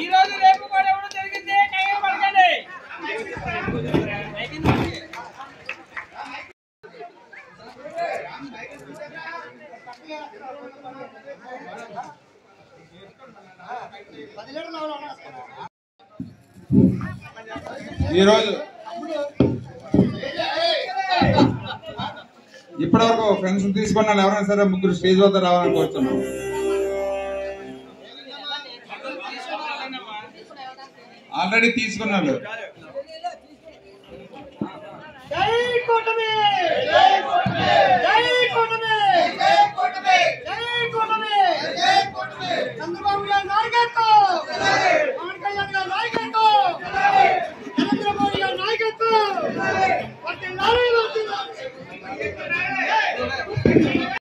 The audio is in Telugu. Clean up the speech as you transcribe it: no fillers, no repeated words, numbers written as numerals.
ఈ రోజు రేపు కూడా ఎవరు జరిగింది పడకండి. ఈరోజు ఇప్పటివరకు ఫ్రెండ్స్ తీసుకున్న వాళ్ళు ఎవరైనా సరే ముగ్గురు స్టేజ్ వద్ద రావాలని కోరుతున్నాం. ఆల్రెడీ తీసుకున్నాడు. చంద్రబాబు గారి నాయకత్వం, పవన్ కళ్యాణ్ గారి నాయకత్వం, నరేంద్ర మోడీ గారి నాయకత్వం.